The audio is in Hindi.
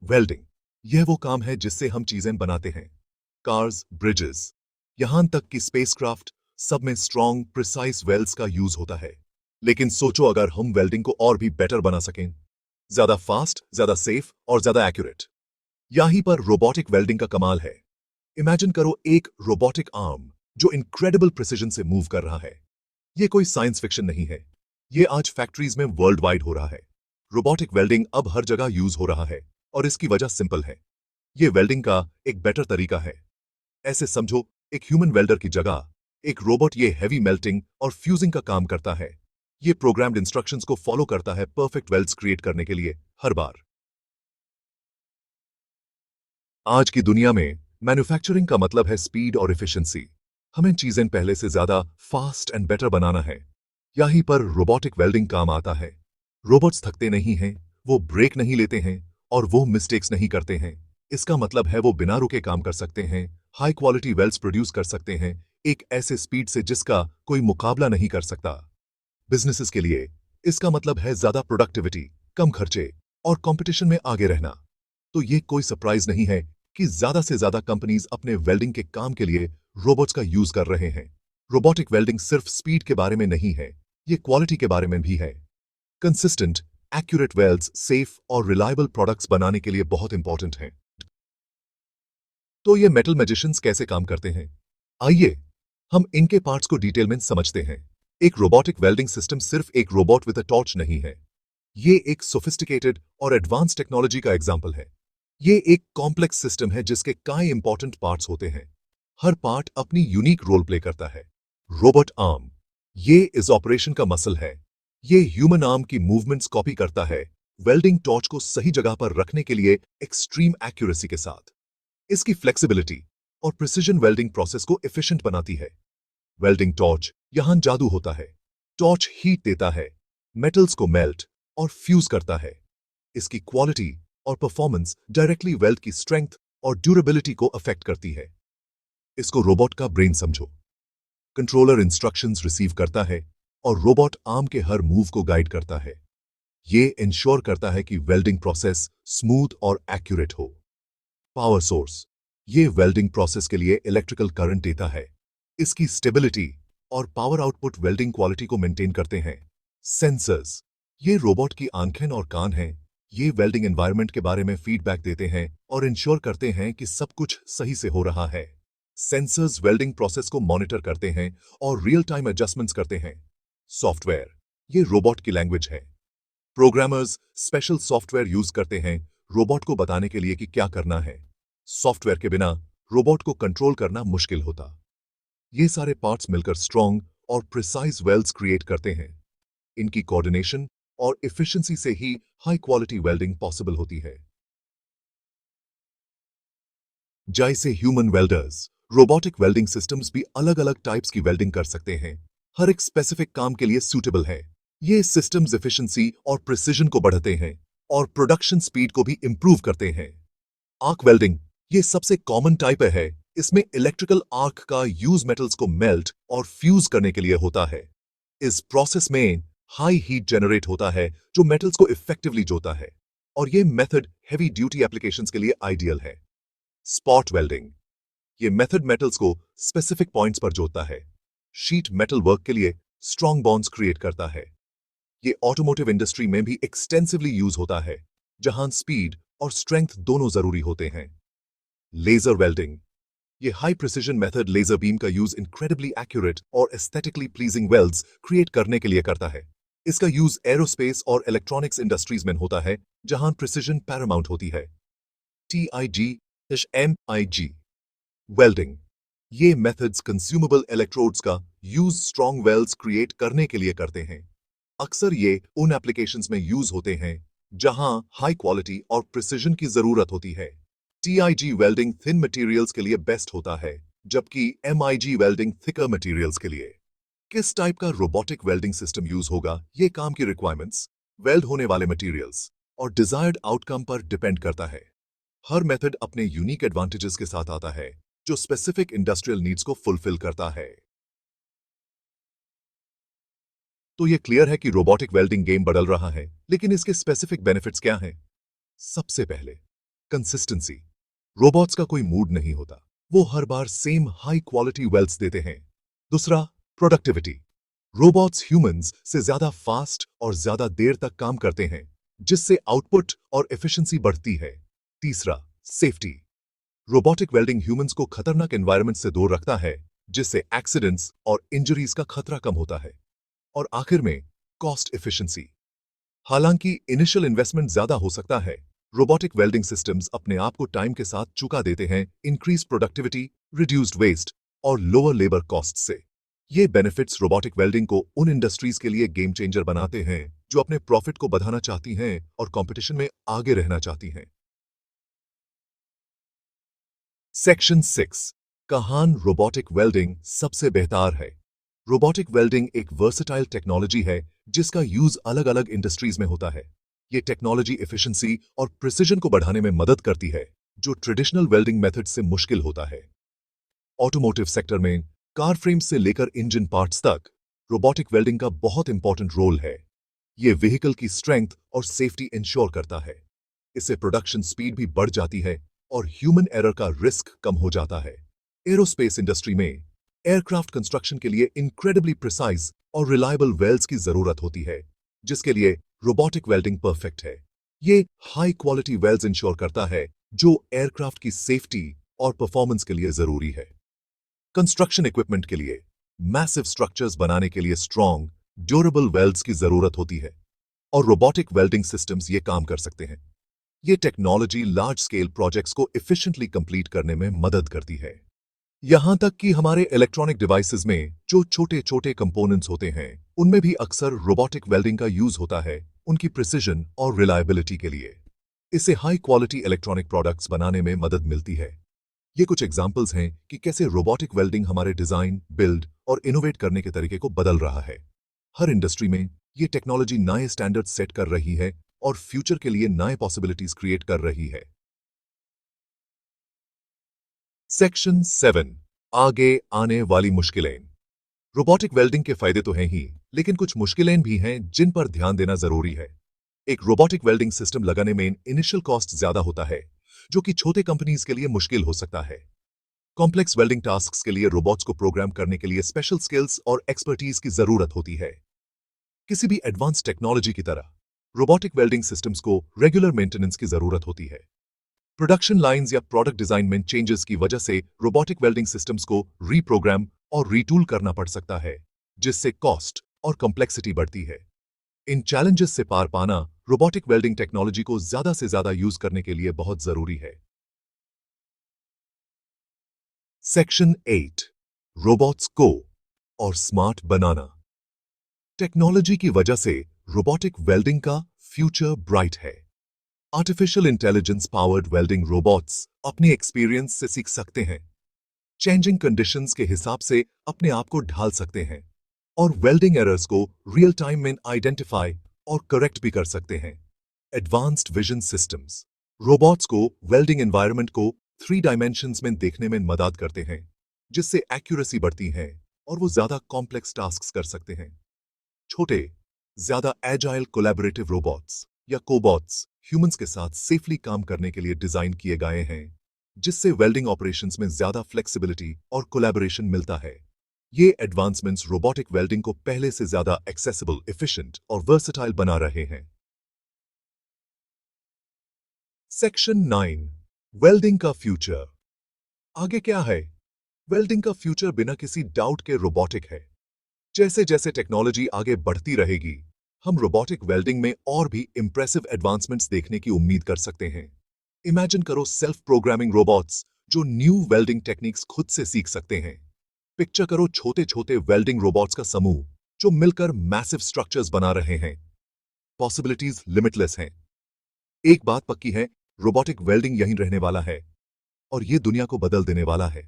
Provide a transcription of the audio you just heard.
वेल्डिंग यह वो काम है जिससे हम चीजें बनाते हैं। कार्स, ब्रिजेस, यहां तक कि स्पेसक्राफ्ट, सब में स्ट्रॉन्ग, प्रिसाइज वेल्ड्स का यूज होता है। लेकिन सोचो अगर हम वेल्डिंग को और भी बेटर बना सकें, ज्यादा फास्ट, ज्यादा सेफ और ज्यादा एक्यूरेट। यहीं पर रोबोटिक वेल्डिंग का कमाल है। इमेजिन करो एक रोबोटिक आर्म जो इनक्रेडिबल प्रिसिजन से मूव कर रहा है। ये कोई साइंस फिक्शन नहीं है। ये आज फैक्ट्रीज में वर्ल्ड वाइड हो रहा है। रोबोटिक वेल्डिंग अब हर जगह यूज हो रहा है और इसकी वजह सिंपल है। ये वेल्डिंग का एक बेटर तरीका है। ऐसे समझो, एक ह्यूमन वेल्डर की जगह एक रोबोट ये हैवी मेल्टिंग और फ्यूजिंग का काम करता है। ये प्रोग्राम्ड इंस्ट्रक्शंस को फॉलो करता है परफेक्ट वेल्ड्स क्रिएट करने के लिए हर बार। आज की दुनिया में मैन्युफैक्चरिंग का मतलब है स्पीड और एफिशिएंसी। हमें चीजें पहले से ज्यादा फास्ट एंड बेटर बनाना है। यहीं पर रोबोटिक वेल्डिंग काम आता है। रोबोट्स थकते नहीं हैं, वो ब्रेक नहीं लेते हैं और वो मिस्टेक्स नहीं करते हैं। इसका मतलब है वो बिना रुके काम कर सकते हैं, हाई क्वालिटी वेल्ड्स प्रोड्यूस कर सकते हैं, एक ऐसे स्पीड से जिसका कोई मुकाबला नहीं कर सकता। बिजनेसेस के लिए इसका मतलब है ज्यादा प्रोडक्टिविटी, कम खर्चे और कंपटीशन में आगे रहना। तो ये कोई सरप्राइज नहीं है कि ज्यादा से ज्यादा कंपनीज अपने वेल्डिंग के काम के लिए रोबोट्स का यूज कर रहे हैं। रोबोटिक वेल्डिंग सिर्फ स्पीड के बारे में नहीं है, ये क्वालिटी के बारे में भी है। कंसिस्टेंट, एक्यूरेट वेल्ड्स सेफ और रिलायबल प्रोडक्ट्स बनाने के लिए बहुत इंपॉर्टेंट हैं। तो ये मेटल मैजिशियंस कैसे काम करते हैं? आइए हम इनके पार्ट्स को डिटेल में समझते हैं। एक रोबोटिक वेल्डिंग सिस्टम सिर्फ एक रोबोट विद अ टॉर्च नहीं है। ये एक सोफिस्टिकेटेड और एडवांस टेक्नोलॉजी का एग्जाम्पल है। ये एक कॉम्प्लेक्स सिस्टम है जिसके कई इंपॉर्टेंट पार्ट्स होते हैं। हर पार्ट अपनी यूनिक रोल प्ले करता है। रोबोट आर्म, ये इस ऑपरेशन का मसल है। ये ह्यूमन आर्म की मूवमेंट्स कॉपी करता है, वेल्डिंग टॉर्च को सही जगह पर रखने के लिए एक्सट्रीम एक्यूरेसी के साथ। इसकी फ्लेक्सिबिलिटी और प्रिसिजन वेल्डिंग प्रोसेस को एफिशिएंट बनाती है। वेल्डिंग टॉर्च यहां जादू होता है। टॉर्च हीट देता है, मेटल्स को मेल्ट और फ्यूज करता है। इसकी क्वालिटी और परफॉर्मेंस डायरेक्टली वेल्ड की स्ट्रेंथ और ड्यूरेबिलिटी को अफेक्ट करती है। इसको रोबोट का ब्रेन समझो। कंट्रोलर इंस्ट्रक्शंस रिसीव करता है और रोबोट आर्म के हर मूव को गाइड करता है। ये इंश्योर करता है कि वेल्डिंग प्रोसेस स्मूथ और एक्यूरेट हो। पावर सोर्स, ये वेल्डिंग प्रोसेस के लिए इलेक्ट्रिकल करंट देता है। इसकी स्टेबिलिटी और पावर आउटपुट वेल्डिंग क्वालिटी को मेंटेन करते हैं। सेंसर्स, ये रोबोट की आंखें और कान हैं। ये वेल्डिंग एनवायरनमेंट के बारे में फीडबैक देते हैं और इंश्योर करते हैं कि सब कुछ सही से हो रहा है। सेंसर्स वेल्डिंग प्रोसेस को मॉनिटर करते हैं और रियल टाइम एडजस्टमेंट्स करते हैं। सॉफ्टवेयर, ये रोबोट की लैंग्वेज है। प्रोग्रामर्स स्पेशल सॉफ्टवेयर यूज करते हैं रोबोट को बताने के लिए कि क्या करना है। सॉफ्टवेयर के बिना रोबोट को कंट्रोल करना मुश्किल होता। ये सारे पार्ट्स मिलकर स्ट्रॉन्ग और प्रिसाइज वेल्ड्स क्रिएट करते हैं। इनकी कोऑर्डिनेशन और एफिशिएंसी से ही हाई क्वालिटी वेल्डिंग पॉसिबल होती है। जैसे human welders, robotic welding systems भी अलग अलग टाइप्स की वेल्डिंग कर सकते हैं। हर एक स्पेसिफिक काम के लिए सूटेबल है। ये सिस्टम्स एफिशिएंसी और प्रिसिजन को बढ़ाते हैं और प्रोडक्शन स्पीड को भी इंप्रूव करते हैं। आर्क वेल्डिंग, ये सबसे कॉमन टाइप है। इसमें इलेक्ट्रिकल आर्क का यूज मेटल्स को मेल्ट और फ्यूज करने के लिए होता है। इस प्रोसेस में हाई हीट जनरेट होता है जो मेटल्स को इफेक्टिवली जोता है और ये मेथड हेवी ड्यूटी एप्लीकेशंस के लिए आइडियल है। स्पॉट वेल्डिंग, ये मेथड मेटल्स को स्पेसिफिक पॉइंट्स पर जोड़ता है। शीट मेटल वर्क के लिए स्ट्रॉन्ग बॉन्ड्स क्रिएट करता है। ये ऑटोमोटिव इंडस्ट्री में भी एक्सटेंसिवली यूज होता है, जहां स्पीड और स्ट्रेंथ दोनों जरूरी होते हैं। लेजर वेल्डिंग, ये high precision method laser beam का यूज इनक्रेडिबली एक्यूरेट और एस्थेटिकली प्लीजिंग वेल्ड्स क्रिएट करने के लिए करता है। इसका यूज एरोस्पेस और इलेक्ट्रॉनिक्स इंडस्ट्रीज में होता है, जहां प्रिसिजन पैरामाउंट होती है। TIG/MIG वेल्डिंग, ये मेथड्स कंज्यूमेबल इलेक्ट्रोड्स का यूज स्ट्रॉन्ग वेल्ड्स क्रिएट करने के लिए करते हैं। अक्सर ये उन एप्लीकेशंस में यूज होते हैं जहां हाई क्वालिटी और प्रिसिजन की जरूरत होती है। TIG वेल्डिंग थिन मटेरियल्स के लिए बेस्ट होता है, जबकि MIG वेल्डिंग थिकर मटेरियल्स के लिए। किस टाइप का रोबोटिक वेल्डिंग सिस्टम यूज होगा, ये काम की रिक्वायरमेंट्स, वेल्ड होने वाले मटेरियल्स और डिजायर्ड आउटकम पर डिपेंड करता है। हर मेथड अपने यूनिक एडवांटेजेस के साथ आता है जो स्पेसिफिक इंडस्ट्रियल नीड्स को फुलफिल करता है। तो ये क्लियर है कि रोबोटिक वेल्डिंग गेम बदल रहा है, लेकिन इसके स्पेसिफिक बेनिफिट्स क्या हैं? सबसे पहले कंसिस्टेंसी। रोबोट्स का कोई मूड नहीं होता, वो हर बार सेम हाई क्वालिटी वेल्स देते हैं। दूसरा, प्रोडक्टिविटी। रोबोट्स ह्यूमंस से ज्यादा फास्ट और ज्यादा देर तक काम करते हैं, जिससे आउटपुट और एफिशिएंसी बढ़ती है। तीसरा, सेफ्टी। रोबोटिक वेल्डिंग ह्यूमंस को खतरनाक एनवायरनमेंट से दूर रखता है, जिससे एक्सीडेंट्स और इंजरीज का खतरा कम होता है। और आखिर में, कॉस्ट एफिशिएंसी। हालांकि इनिशियल इन्वेस्टमेंट ज्यादा हो सकता है, रोबोटिक वेल्डिंग सिस्टम्स अपने आप को टाइम के साथ चुका देते हैं इंक्रीज प्रोडक्टिविटी, रिड्यूस्ड वेस्ट और लोअर लेबर कॉस्ट से। ये बेनिफिट्स रोबोटिक वेल्डिंग को उन इंडस्ट्रीज के लिए गेम चेंजर बनाते हैं जो अपने प्रॉफिट को बढ़ाना चाहती हैं और कंपटीशन में आगे रहना चाहती हैं। सेक्शन 6, कहान रोबोटिक वेल्डिंग सबसे बेहतर है। रोबोटिक वेल्डिंग एक वर्सेटाइल टेक्नोलॉजी है जिसका यूज अलग अलग इंडस्ट्रीज में होता है। ये टेक्नोलॉजी एफिशिएंसी और प्रिसिजन को बढ़ाने में मदद करती है, जो ट्रेडिशनल वेल्डिंग मेथड से मुश्किल होता है। ऑटोमोटिव सेक्टर में कार फ्रेम से लेकर इंजन पार्ट्स तक रोबोटिक वेल्डिंग का बहुत इंपॉर्टेंट रोल है। ये व्हीकल की स्ट्रेंथ और सेफ्टी इंश्योर करता है। इससे प्रोडक्शन स्पीड भी बढ़ जाती है और ह्यूमन एरर का रिस्क कम हो जाता है। एरोस्पेस इंडस्ट्री में एयरक्राफ्ट कंस्ट्रक्शन के लिए इनक्रेडिबली प्रिसाइज और रिलायबल वेल्ड्स की जरूरत होती है, जिसके लिए रोबोटिक वेल्डिंग परफेक्ट है। ये हाई क्वालिटी वेल्ड्स इंश्योर करता है जो एयरक्राफ्ट की सेफ्टी और परफॉर्मेंस के लिए जरूरी है। कंस्ट्रक्शन इक्विपमेंट के लिए मैसिव स्ट्रक्चर्स बनाने के लिए स्ट्रॉन्ग, ड्यूरेबल वेल्ड्स की जरूरत होती है और रोबोटिक वेल्डिंग सिस्टम्स ये काम कर सकते हैं। ये टेक्नोलॉजी लार्ज स्केल प्रोजेक्ट्स को एफिशिएंटली कंप्लीट करने में मदद करती है। यहां तक कि हमारे इलेक्ट्रॉनिक डिवाइसेस में जो छोटे छोटे कंपोनेंट्स होते हैं, उनमें भी अक्सर रोबोटिक वेल्डिंग का यूज होता है उनकी प्रिसिजन और रिलायबिलिटी के लिए। इससे हाई क्वालिटी इलेक्ट्रॉनिक प्रोडक्ट्स बनाने में मदद मिलती है। ये कुछ एग्जांपल्स हैं कि कैसे रोबोटिक वेल्डिंग हमारे डिजाइन, बिल्ड और इनोवेट करने के तरीके को बदल रहा है। हर इंडस्ट्री में ये टेक्नोलॉजी नए स्टैंडर्ड सेट कर रही है और फ्यूचर के लिए नए पॉसिबिलिटीज क्रिएट कर रही है। सेक्शन 7, आगे आने वाली मुश्किलें। रोबोटिक वेल्डिंग के फायदे तो हैं ही, लेकिन कुछ मुश्किलें भी हैं जिन पर ध्यान देना जरूरी है। एक रोबोटिक वेल्डिंग सिस्टम लगाने में इनिशियल कॉस्ट ज्यादा होता है, जो कि छोटे कंपनीज के लिए मुश्किल हो सकता है। कॉम्प्लेक्स वेल्डिंग टास्क्स के लिए रोबोट्स को प्रोग्राम करने के लिए स्पेशल स्किल्स और एक्सपर्टीज की जरूरत होती है। किसी भी एडवांस टेक्नोलॉजी की तरह रोबोटिक वेल्डिंग सिस्टम्स को रेगुलर मेंटेनेंस की जरूरत होती है। प्रोडक्शन लाइंस या प्रोडक्ट डिजाइन में चेंजेस की वजह से रोबोटिक वेल्डिंग सिस्टम्स को रीप्रोग्राम और रीटूल करना पड़ सकता है, जिससे कॉस्ट और कॉम्प्लेक्सिटी बढ़ती है। इन चैलेंजेस से पार पाना रोबोटिक वेल्डिंग टेक्नोलॉजी को ज्यादा से ज्यादा यूज करने के लिए बहुत जरूरी है। सेक्शन 8, रोबोट्स को और स्मार्ट बनाना। टेक्नोलॉजी की वजह से रोबोटिक वेल्डिंग का फ्यूचर ब्राइट है। Artificial intelligence powered welding robots अपने एक्सपीरियंस से सीख सकते हैं, चेंजिंग कंडीशंस के हिसाब से अपने आप को ढाल सकते हैं और वेल्डिंग एरर्स को रियल टाइम में आइडेंटिफाई और करेक्ट भी कर सकते हैं। एडवांस्ड विजन सिस्टम्स रोबोट्स को वेल्डिंग एनवायरनमेंट को 3 डायमेंशंस में देखने में मदद करते हैं, जिससे एक्यूरेसी बढ़ती है और वो ज्यादा कॉम्प्लेक्स टास्क्स कर सकते हैं। छोटे, ज्यादा एजाइल कोलैबोरेटिव रोबोट्स या कोबॉट्स ह्यूमंस के साथ सेफली काम करने के लिए डिजाइन किए गए हैं, जिससे वेल्डिंग ऑपरेशंस में ज्यादा फ्लेक्सिबिलिटी और कोलैबोरेशन मिलता है। ये एडवांसमेंट्स रोबोटिक वेल्डिंग को पहले से ज्यादा एक्सेसिबल, एफिशिएंट और वर्सेटाइल बना रहे हैं। सेक्शन 9, वेल्डिंग का फ्यूचर। आगे क्या है? वेल्डिंग का फ्यूचर बिना किसी डाउट के रोबोटिक है। जैसे जैसे टेक्नोलॉजी आगे बढ़ती रहेगी, हम रोबोटिक वेल्डिंग में और भी इंप्रेसिव एडवांसमेंट्स देखने की उम्मीद कर सकते हैं। इमेजिन करो सेल्फ प्रोग्रामिंग रोबोट्स जो न्यू वेल्डिंग टेक्निक्स खुद से सीख सकते हैं। पिक्चर करो छोटे छोटे वेल्डिंग रोबोट्स का समूह जो मिलकर मैसिव स्ट्रक्चर्स बना रहे हैं। पॉसिबिलिटीज लिमिटलेस हैं। एक बात पक्की है, रोबोटिक वेल्डिंग यहीं रहने वाला है और ये दुनिया को बदल देने वाला है।